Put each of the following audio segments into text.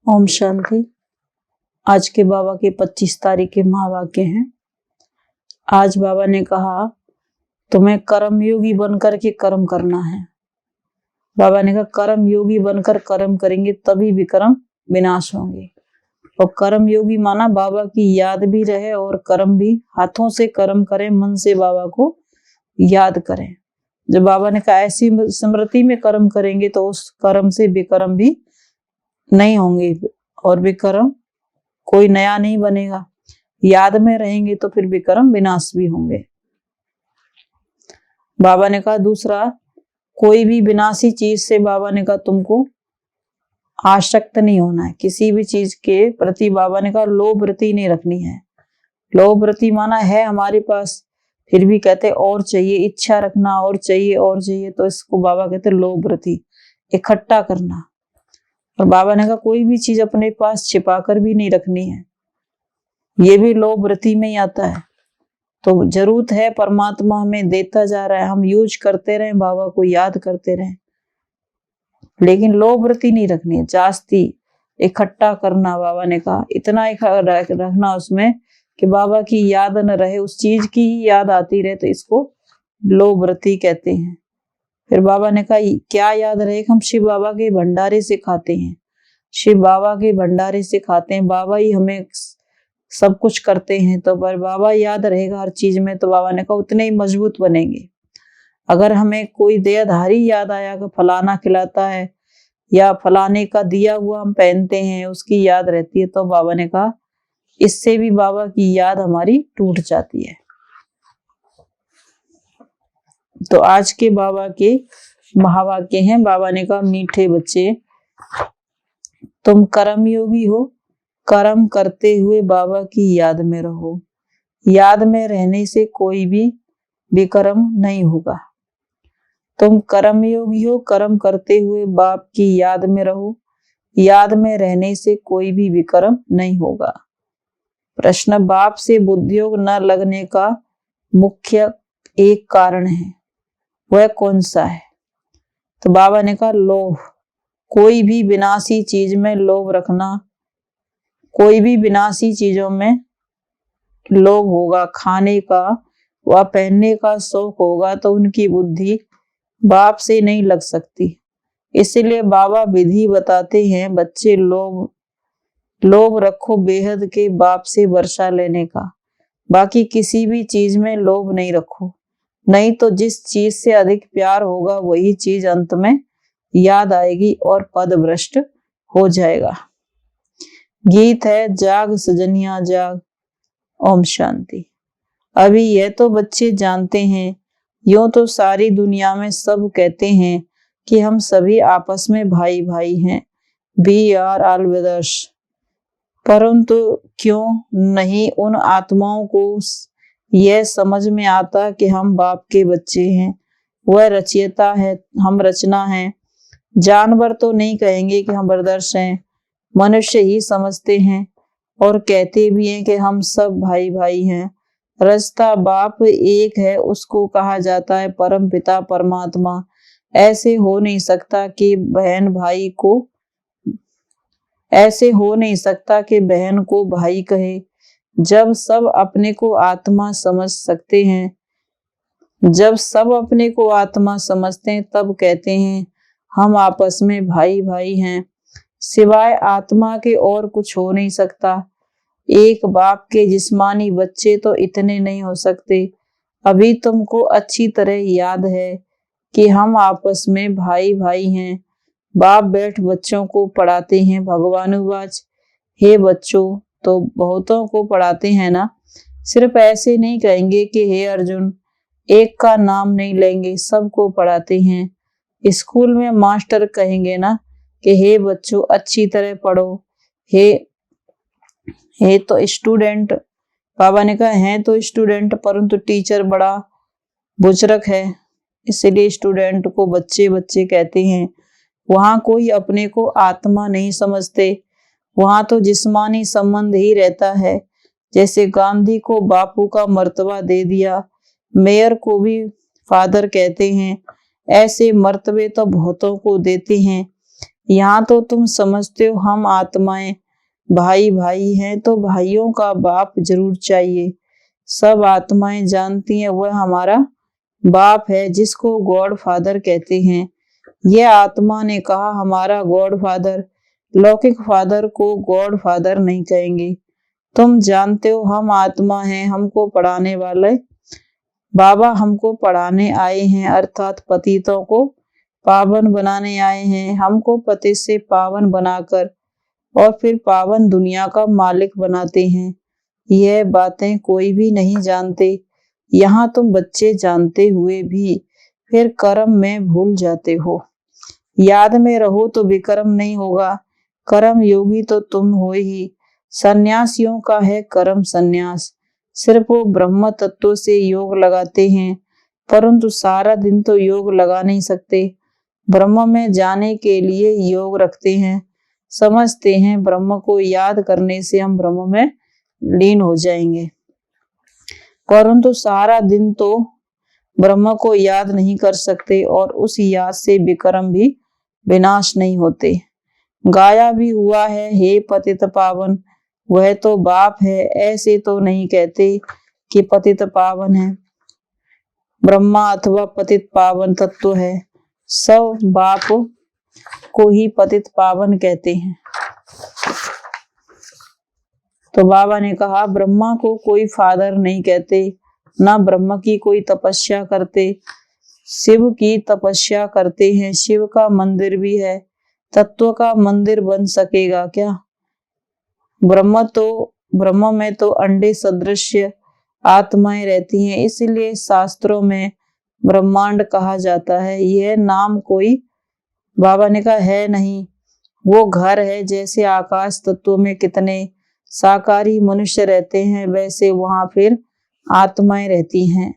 ओम शांति। आज के बाबा के 25 तारीख के महावाक्य हैं। आज बाबा ने कहा तुम्हें कर्म योगी बनकर के कर्म करना है। बाबा ने कहा कर्म योगी बनकर कर्म करेंगे तभी विक्रम विनाश होंगे। और कर्म योगी माना बाबा की याद भी रहे और कर्म भी, हाथों से कर्म करें, मन से बाबा को याद करें। जब बाबा ने कहा ऐसी स्मृति में कर्म करेंगे तो उस कर्म से विक्रम भी नहीं होंगे और विक्रम कोई नया नहीं बनेगा। याद में रहेंगे तो फिर विक्रम विनाश भी होंगे। बाबा ने कहा दूसरा, कोई भी विनाशी चीज से बाबा ने कहा तुमको आसक्त नहीं होना है। किसी भी चीज के प्रति बाबा ने कहा लोभ वृत्ति नहीं रखनी है। लोभ वृत्ति माना है हमारे पास, फिर भी कहते और चाहिए, इच्छा रखना और चाहिए, तो इसको बाबा कहते लोभ वृत्ति, इकट्ठा करना। और बाबा ने कहा कोई भी चीज अपने पास छिपा कर भी नहीं रखनी है, ये भी लोभ वृत्ति में ही आता है। तो जरूरत है परमात्मा हमें देता जा रहा है, हम यूज करते रहें, बाबा को याद करते रहें, लेकिन लोभ वृत्ति नहीं रखनी है। जास्ती इकट्ठा करना, बाबा ने कहा इतना रखना उसमें कि बाबा की याद न रहे, उस चीज की ही याद आती रहे, तो इसको लोभ वृत्ति कहते हैं। फिर बाबा ने कहा क्या याद रहे, हम शिव बाबा के भंडारे से खाते हैं, शिव बाबा के भंडारे से खाते हैं, बाबा ही हमें सब कुछ करते हैं, तो पर बाबा याद रहेगा हर चीज में, तो बाबा ने कहा उतने ही मजबूत बनेंगे। अगर हमें कोई देहधारी याद आया कि फलाना खिलाता है या फलाने का दिया हुआ हम पहनते हैं, उसकी याद रहती है, तो बाबा ने कहा इससे भी बाबा की याद हमारी टूट जाती है। तो आज के बाबा के महावाक्य हैं। बाबा ने कहा मीठे बच्चे, तुम कर्म योगी हो, कर्म करते हुए बाबा की याद में रहो। याद में रहने से कोई भी विक्रम नहीं होगा। तुम कर्म योगी हो, कर्म करते हुए बाप की याद में रहो। याद में रहने से कोई भी विक्रम नहीं होगा। प्रश्न, बाप से बुद्धियोग न लगने का मुख्य एक कारण है, वह कौन सा है? तो बाबा ने कहा लोभ। कोई भी विनाशी चीज में लोभ रखना, कोई भी विनाशी चीजों में लोभ होगा, खाने का व पहनने का शौक होगा, तो उनकी बुद्धि बाप से नहीं लग सकती। इसीलिए बाबा विधि बताते हैं, बच्चे लोभ रखो बेहद के बाप से वर्षा लेने का। बाकी किसी भी चीज में लोभ नहीं रखो, नहीं तो जिस चीज से अधिक प्यार होगा वही चीज अंत में याद आएगी और पद भ्रष्ट हो जाएगा। गीत है जाग सजनिया जाग। ओम शांति। अभी यह तो बच्चे जानते हैं, यूं तो सारी दुनिया में सब कहते हैं कि हम सभी आपस में भाई भाई हैं, वी आर ऑल ब्रदर्स। परंतु क्यों नहीं उन आत्माओं को यह समझ में आता कि हम बाप के बच्चे हैं, वह रचयिता है, हम रचना हैं। जानवर तो नहीं कहेंगे कि हम ब्रदर्स हैं, मनुष्य ही समझते हैं और कहते भी हैं कि हम सब भाई भाई हैं। रचता बाप एक है, उसको कहा जाता है परम पिता परमात्मा। ऐसे हो नहीं सकता कि बहन भाई कहे। जब सब अपने को आत्मा समझ सकते हैं, जब सब अपने को आत्मा समझते हैं, तब कहते हैं हम आपस में भाई भाई हैं। सिवाय आत्मा के और कुछ हो नहीं सकता। एक बाप के जिस्मानी बच्चे तो इतने नहीं हो सकते। अभी तुमको अच्छी तरह याद है कि हम आपस में भाई भाई हैं। बाप बैठ बच्चों को पढ़ाते हैं भगवानुवाच, हे बच्चों, तो बहुतों को पढ़ाते हैं ना। सिर्फ ऐसे नहीं कहेंगे कि हे अर्जुन, एक का नाम नहीं लेंगे, सबको पढ़ाते हैं। स्कूल में मास्टर कहेंगे ना कि हे बच्चों अच्छी तरह पढ़ो। हे तो स्टूडेंट, बाबा ने कहा है तो स्टूडेंट, परंतु टीचर बड़ा बुजुर्ग है, इसलिए स्टूडेंट को बच्चे बच्चे कहते हैं। वहां कोई अपने को आत्मा नहीं समझते, वहां तो जिस्मानी संबंध ही रहता है। जैसे गांधी को बापू का मर्तबा दे दिया, मेयर को भी फादर कहते हैं, ऐसे मर्तबे तो बहुतों को देते हैं। यहाँ तो तुम समझते हो हम आत्माएं भाई भाई हैं, तो भाइयों का बाप जरूर चाहिए। सब आत्माएं जानती हैं वह हमारा बाप है, जिसको गॉड फादर कहते हैं। यह आत्मा ने कहा हमारा गॉड फादर। लौकिक फादर को गॉड फादर नहीं कहेंगे। तुम जानते हो हम आत्मा हैं, हमको पढ़ाने वाले बाबा हमको पढ़ाने आए हैं, अर्थात पतितों को पावन बनाने आए हैं। हमको पतित से पावन बनाकर और फिर पावन दुनिया का मालिक बनाते हैं। यह बातें कोई भी नहीं जानते। यहाँ तुम बच्चे जानते हुए भी फिर कर्म में भूल जाते हो। याद में रहो तो विकर्म नहीं होगा। कर्म योगी तो तुम हो ही। सन्यासियों का है कर्म संन्यास। सिर्फ वो ब्रह्म तत्व से योग लगाते हैं, परंतु सारा दिन तो योग लगा नहीं सकते। ब्रह्म में जाने के लिए योग रखते हैं। समझते हैं ब्रह्म को याद करने से हम ब्रह्म में लीन हो जाएंगे, परंतु सारा दिन तो ब्रह्म को याद नहीं कर सकते और उस याद से विकर्म भी विनाश नहीं होते। गाया भी हुआ है, हे पतित पावन वह तो बाप है। ऐसे तो नहीं कहते कि पतित पावन है, ब्रह्मा अथवा पतित पावन तत्व है। सब बाप को ही पतित पावन कहते हैं। तो बाबा ने कहा ब्रह्मा को कोई फादर नहीं कहते, ना ब्रह्म की कोई तपस्या करते। शिव की तपस्या करते हैं। शिव का मंदिर भी है। तत्व का मंदिर बन सकेगा क्या? ब्रह्म में तो अंडे सदृश आत्माएं रहती हैं, इसलिए शास्त्रों में ब्रह्मांड कहा जाता है। यह नाम कोई बाबा ने कहा है नहीं, वो घर है। जैसे आकाश तत्व में कितने साकारी मनुष्य रहते हैं, वैसे वहां फिर आत्माएं रहती हैं।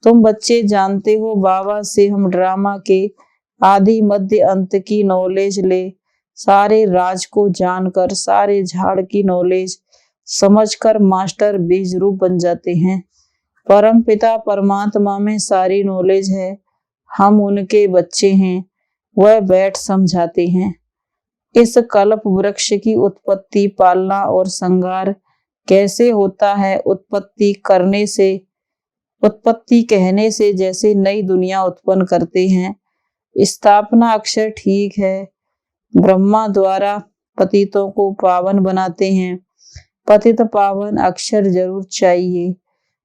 तुम बच्चे जानते हो बाबा से हम ड्रामा के आदि मध्य अंत की नॉलेज ले, सारे राज को जानकर, सारे झाड़ की नॉलेज समझकर मास्टर बीज रूप बन जाते हैं। परम पिता परमात्मा में सारी नॉलेज है, हम उनके बच्चे हैं, वह बैठ समझाते हैं। इस कल्प वृक्ष की उत्पत्ति, पालना और संहार कैसे होता है? उत्पत्ति कहने से जैसे नई दुनिया उत्पन्न करते हैं। स्थापना अक्षर ठीक है। ब्रह्मा द्वारा पतितों को पावन बनाते हैं। पतित पावन अक्षर जरूर चाहिए।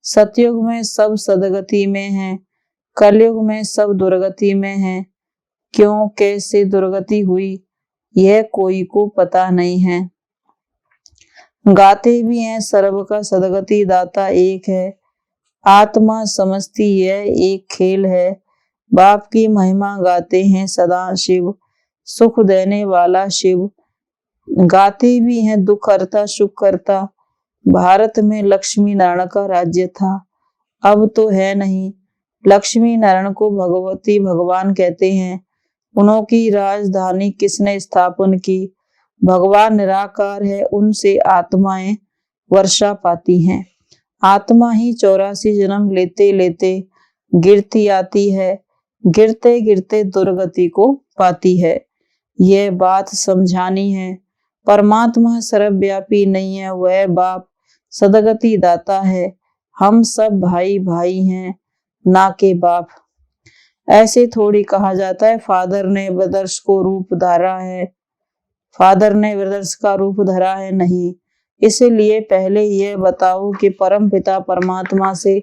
सतयुग में सब सदगति में है, कलयुग में सब दुर्गति में है। क्यों कैसे दुर्गति हुई यह कोई को पता नहीं है। गाते भी हैं सर्व का सदगति दाता एक है। आत्मा समझती है एक खेल है। बाप की महिमा गाते हैं सदा शिव, सुख देने वाला शिव। गाते भी हैं दुख करता सुख करता। भारत में लक्ष्मी नारायण का राज्य था, अब तो है नहीं। लक्ष्मी नारायण को भगवती भगवान कहते हैं। उनकी राजधानी किसने स्थापन की? भगवान निराकार है, उनसे आत्माएं वर्षा पाती हैं। आत्मा ही 84 जन्म लेते लेते गिरती आती है, गिरते गिरते दुर्गति को पाती है। यह बात समझानी है। परमात्मा सर्वव्यापी नहीं है, वह बाप सदगति दाता है। हम सब भाई भाई हैं, ना के बाप। ऐसे थोड़ी कहा जाता है फादर ने ब्रदर्स को रूप धरा है, फादर ने ब्रदर्स का रूप धरा है, नहीं। इसलिए पहले यह बताओ कि परम पिता परमात्मा से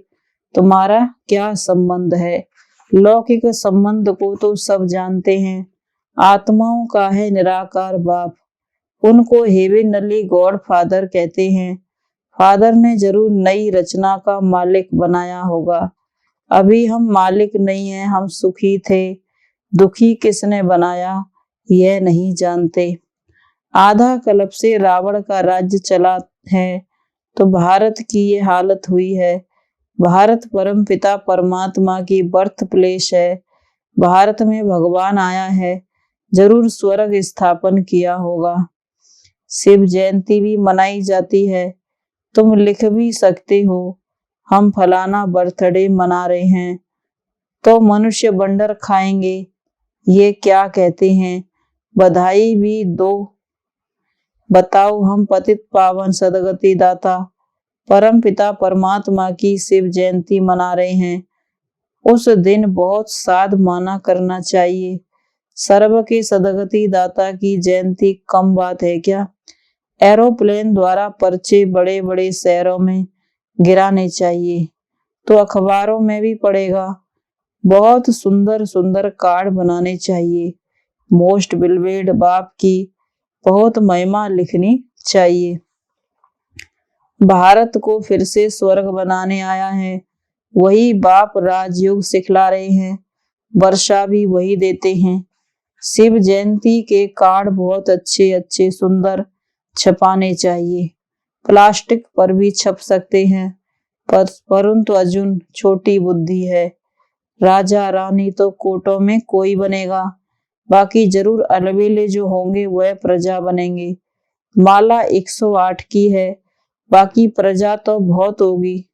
तुम्हारा क्या संबंध है? लौकिक संबंध को तो सब जानते हैं। आत्माओं का है निराकार बाप, उनको हेवेनली गॉड फादर कहते हैं। फादर ने जरूर नई रचना का मालिक बनाया होगा। अभी हम मालिक नहीं हैं, हम सुखी थे। दुखी किसने बनाया यह नहीं जानते। आधा कल्प से रावण का राज्य चला है, तो भारत की ये हालत हुई है। भारत परम पिता परमात्मा की बर्थ प्लेस है। भारत में भगवान आया है, जरूर स्वर्ग स्थापन किया होगा। शिव जयंती भी मनाई जाती है। तुम लिख भी सकते हो हम फलाना बर्थडे मना रहे हैं, तो मनुष्य बंडर खाएंगे। ये क्या कहते हैं? बधाई भी दो। बताओ हम पतित पावन सदगति दाता परम पिता परमात्मा की शिव जयंती मना रहे हैं। उस दिन बहुत साध माना करना चाहिए। सर्व के सदगति दाता की जयंती कम बात है क्या? एरोप्लेन द्वारा पर्चे बड़े बड़े शहरों में गिराने चाहिए तो अखबारों में भी पड़ेगा। बहुत सुंदर सुंदर कार्ड बनाने चाहिए। मोस्ट बिलवेड बाप की बहुत महिमा लिखनी चाहिए। भारत को फिर से स्वर्ग बनाने आया है, वही बाप राजयोग सिखला रहे हैं, वर्षा भी वही देते हैं। शिव जयंती के कार्ड बहुत अच्छे अच्छे सुंदर छपाने चाहिए। प्लास्टिक पर भी छप सकते हैं, परंतु अर्जुन छोटी बुद्धि है। राजा रानी तो कोटों में कोई बनेगा, बाकी जरूर अलबेले जो होंगे वह प्रजा बनेंगे। माला 108 की है, बाकी प्रजा तो बहुत होगी।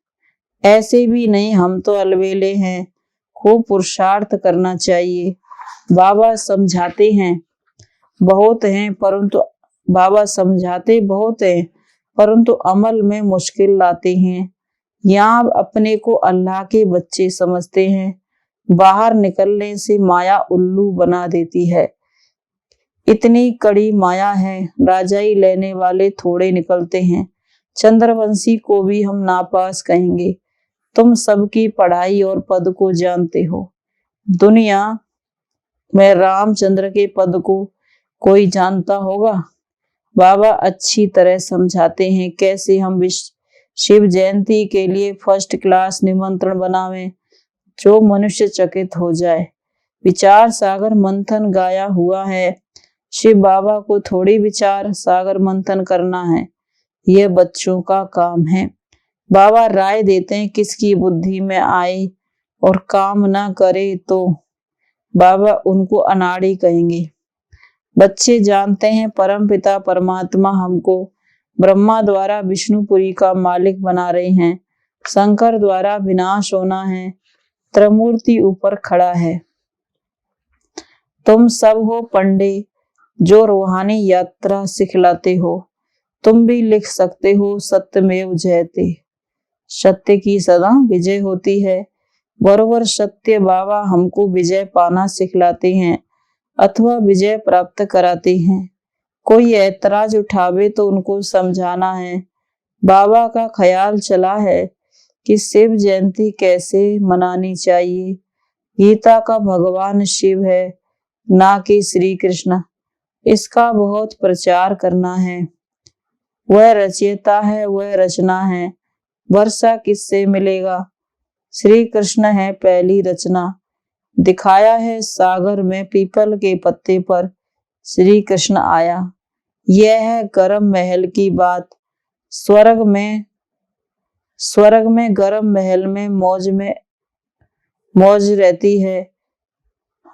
ऐसे भी नहीं हम तो अलबेले हैं, खूब पुरुषार्थ करना चाहिए। बाबा समझाते हैं बहुत हैं, परंतु बाबा समझाते बहुत हैं परंतु अमल में मुश्किल लाते हैं। यहाँ अपने को अल्लाह के बच्चे समझते हैं, बाहर निकलने से माया उल्लू बना देती है। इतनी कड़ी माया है, राजाई लेने वाले थोड़े निकलते हैं। चंद्रवंशी को भी हम नापास कहेंगे। तुम सबकी पढ़ाई और पद को जानते हो। दुनिया में रामचंद्र के पद को कोई जानता होगा? बाबा अच्छी तरह समझाते हैं कैसे हम शिव जयंती के लिए फर्स्ट क्लास निमंत्रण बनावें जो मनुष्य चकित हो जाए। विचार सागर मंथन गाया हुआ है, शिव बाबा को थोड़ी विचार सागर मंथन करना है, यह बच्चों का काम है। बाबा राय देते हैं किसकी बुद्धि में आए और काम ना करे तो बाबा उनको अनाड़ी कहेंगे। बच्चे जानते हैं परम पिता परमात्मा हमको ब्रह्मा द्वारा विष्णुपुरी का मालिक बना रहे हैं, शंकर द्वारा विनाश होना है, त्रिमूर्ति ऊपर खड़ा है। तुम सब हो पंडे जो रूहानी यात्रा सिखलाते हो, तुम भी लिख सकते हो सत्यमेव जयते, सत्य की सदा विजय होती है। बरोबर सत्य बाबा हमको विजय पाना सिखलाते हैं अथवा विजय प्राप्त कराते हैं। कोई ऐतराज उठावे तो उनको समझाना है। बाबा का ख्याल चला है कि शिव जयंती कैसे मनानी चाहिए। गीता का भगवान शिव है, ना कि श्री कृष्ण। इसका बहुत प्रचार करना है। वह रचयिता है, वह रचना है। वर्षा किससे मिलेगा? श्री कृष्ण है पहली रचना। दिखाया है सागर में पीपल के पत्ते पर श्री कृष्ण आया। यह है गरम महल की बात। स्वर्ग में गरम महल में मौज रहती है।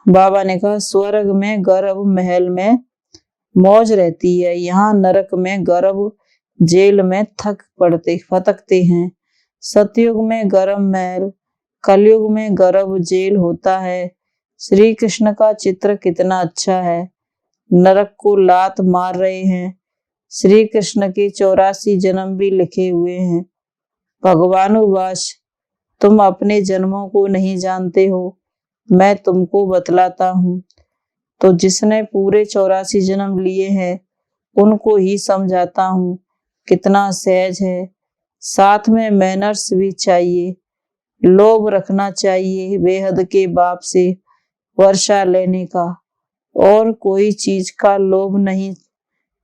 बाबा ने कहा स्वर्ग में गरम महल में मौज रहती है, यहाँ नरक में गरम जेल में फटकते हैं। सतयुग में गरम महल, कलयुग में गरम जेल होता है। श्री कृष्ण का चित्र कितना अच्छा है। नरक को लात मार रहे हैं। श्री कृष्ण के 84 जन्म भी लिखे हुए हैं। भगवानुवाच, तुम अपने जन्मों को नहीं जानते हो, मैं तुमको बतलाता हूँ। तो जिसने पूरे 84 जन्म लिए हैं उनको ही समझाता हूँ। कितना सहज है। साथ में मैनर्स भी चाहिए। लोभ रखना चाहिए बेहद के बाप से वर्षा लेने का, और कोई चीज का लोभ नहीं।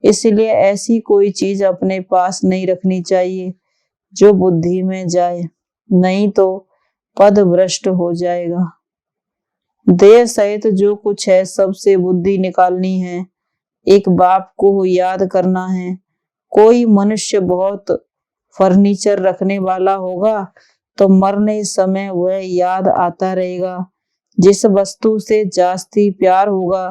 इसलिए ऐसी कोई चीज अपने पास नहीं रखनी चाहिए जो बुद्धि में जाए, नहीं तो पद भ्रष्ट हो जाएगा। देह सहित जो कुछ है सबसे बुद्धि निकालनी है। एक बाप को याद करना है। कोई मनुष्य बहुत फर्नीचर रखने वाला होगा तो मरने समय वह याद आता रहेगा। जिस वस्तु से जास्ती प्यार होगा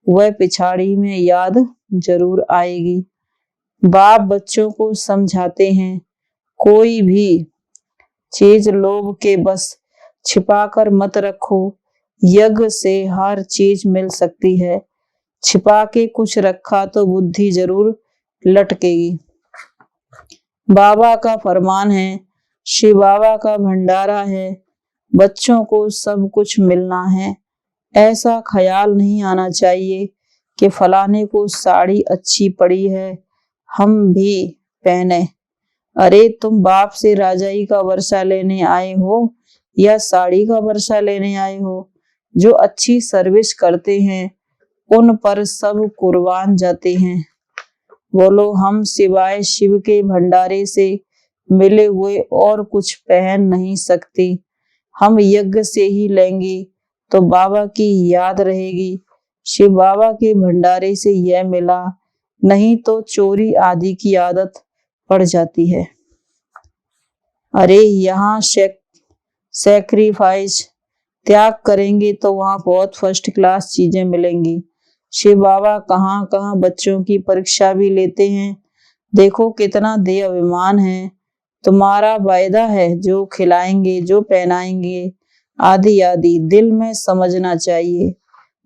वह पिछाड़ी में याद जरूर आएगी। बाप बच्चों को समझाते हैं कोई भी चीज लोभ के बस छिपाकर मत रखो। यज्ञ से हर चीज मिल सकती है। छिपा के कुछ रखा तो बुद्धि जरूर लटकेगी। बाबा का फरमान है, श्री बाबा का भंडारा है, बच्चों को सब कुछ मिलना है। ऐसा ख्याल नहीं आना चाहिए कि फलाने को साड़ी अच्छी पड़ी है, हम भी पहने। अरे तुम बाप से राजाई का वर्षा लेने आए हो या साड़ी का वर्षा लेने आए हो? जो अच्छी सर्विस करते हैं उन पर सब कुर्बान जाते हैं। बोलो, हम सिवाय शिव के भंडारे से मिले हुए और कुछ पहन नहीं सकते। हम यज्ञ से ही लेंगे तो बाबा की याद रहेगी। शिव बाबा के भंडारे से यह मिला, नहीं तो चोरी आदि की आदत पड़ जाती है। अरे यहाँ सैक्रिफाइस त्याग करेंगे तो वहां बहुत फर्स्ट क्लास चीजें मिलेंगी। शिव बाबा कहाँ कहाँ बच्चों की परीक्षा भी लेते हैं। देखो कितना देह अभिमान है। तुम्हारा वायदा है, जो खिलाएंगे, जो पहनाएंगे, आदि आदि दिल में समझना चाहिए।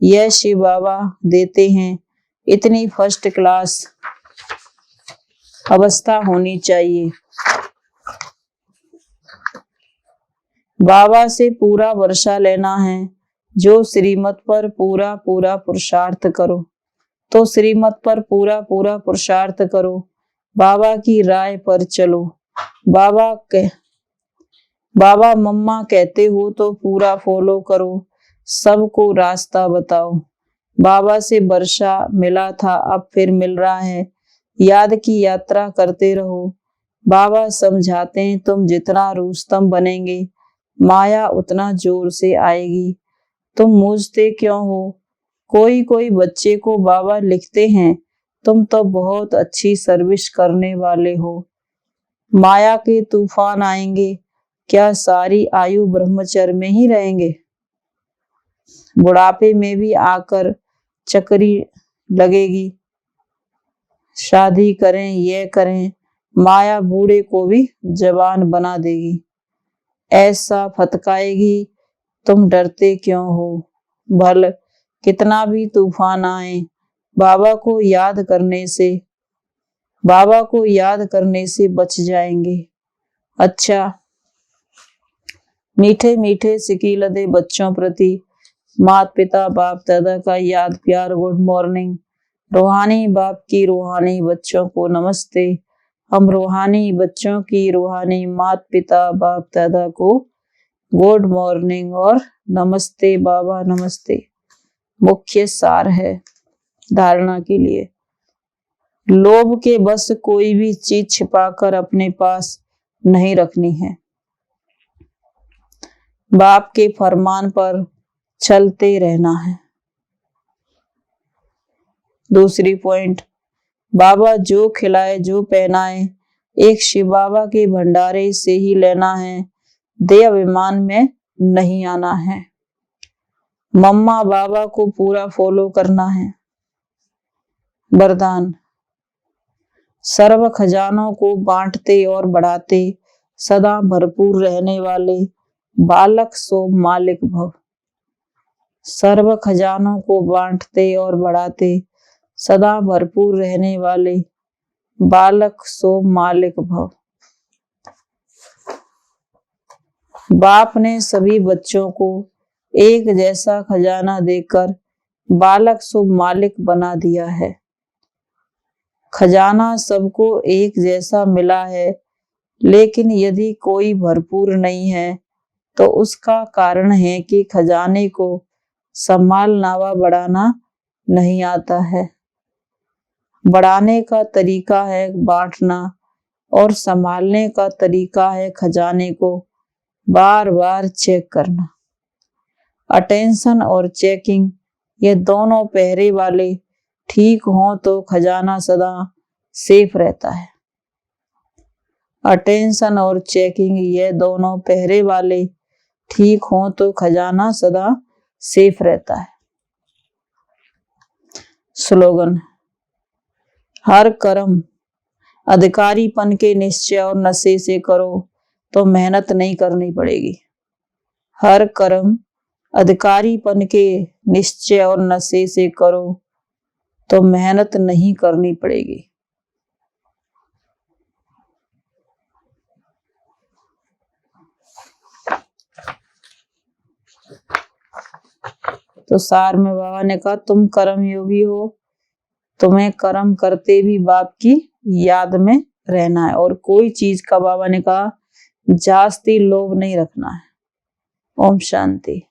यह शिव बाबा देते हैं। इतनी फर्स्ट क्लास अवस्था होनी चाहिए। बाबा से पूरा वर्षा लेना है। जो श्रीमत पर पूरा पूरा पुरुषार्थ करो, तो श्रीमत पर पूरा पूरा पुरुषार्थ करो। बाबा की राय पर चलो। बाबा मम्मा कहते हो तो पूरा फॉलो करो। सबको रास्ता बताओ। बाबा से वर्षा मिला था, अब फिर मिल रहा है। याद की यात्रा करते रहो। बाबा समझाते हैं, तुम जितना रुस्तम बनेंगे माया उतना जोर से आएगी। तुम मूझते क्यों हो? कोई कोई बच्चे को बाबा लिखते हैं, तुम तो बहुत अच्छी सर्विस करने वाले हो। माया के तूफान आएंगे, क्या सारी आयु ब्रह्मचर्य में ही रहेंगे? बुढ़ापे में भी आकर चक्री लगेगी। शादी करें, ये करें, माया बूढ़े को भी जवान बना देगी। ऐसा फतकाएगी, तुम डरते क्यों हो? भल कितना भी तूफान आए, बाबा को याद करने से बच जाएंगे। अच्छा, मीठे मीठे सिकीलदे बच्चों प्रति माता पिता बाप दादा का याद प्यार गुड मॉर्निंग। रूहानी बाप की रूहानी बच्चों को नमस्ते। हम रूहानी बच्चों की रूहानी माता पिता बाप दादा को गुड मॉर्निंग और नमस्ते बाबा नमस्ते। मुख्य सार है धारणा के लिए। लोभ के बस कोई भी चीज छिपाकर अपने पास नहीं रखनी है। बाप के फरमान पर चलते रहना है। दूसरी पॉइंट, बाबा जो खिलाए जो पहनाए एक शिव बाबा के भंडारे से ही लेना है। देह अभिमान में नहीं आना है। मम्मा बाबा को पूरा फॉलो करना है। वरदान, सर्व खजानों को बांटते और बढ़ाते सदा भरपूर रहने वाले बालक सो मालिक भव। सर्व खजानों को बांटते और बढ़ाते सदा भरपूर रहने वाले बालक सो मालिक भव। बाप ने सभी बच्चों को एक जैसा खजाना देकर बालक सो मालिक बना दिया है। खजाना सबको एक जैसा मिला है, लेकिन यदि कोई भरपूर नहीं है तो उसका कारण है कि खजाने को संभालना व बढ़ाना नहीं आता है। बढ़ाने का तरीका है बांटना और संभालने का तरीका है खजाने को बार बार चेक करना। अटेंशन और चेकिंग ये दोनों पहरे वाले ठीक हों तो खजाना सदा सेफ रहता है। अटेंशन और चेकिंग ये दोनों पहरे वाले ठीक हों तो खजाना सदा सेफ रहता है। स्लोगन, हर कर्म अधिकारीपन के निश्चय और नशे से करो तो मेहनत नहीं करनी पड़ेगी। हर कर्म अधिकारीपन के निश्चय और नशे से करो तो मेहनत नहीं करनी पड़ेगी। तो सार में बाबा ने कहा तुम कर्मयोगी हो, तुम्हें कर्म करते भी बाप की याद में रहना है, और कोई चीज का बाबा ने कहा जास्ती लोभ नहीं रखना है। ओम शांति।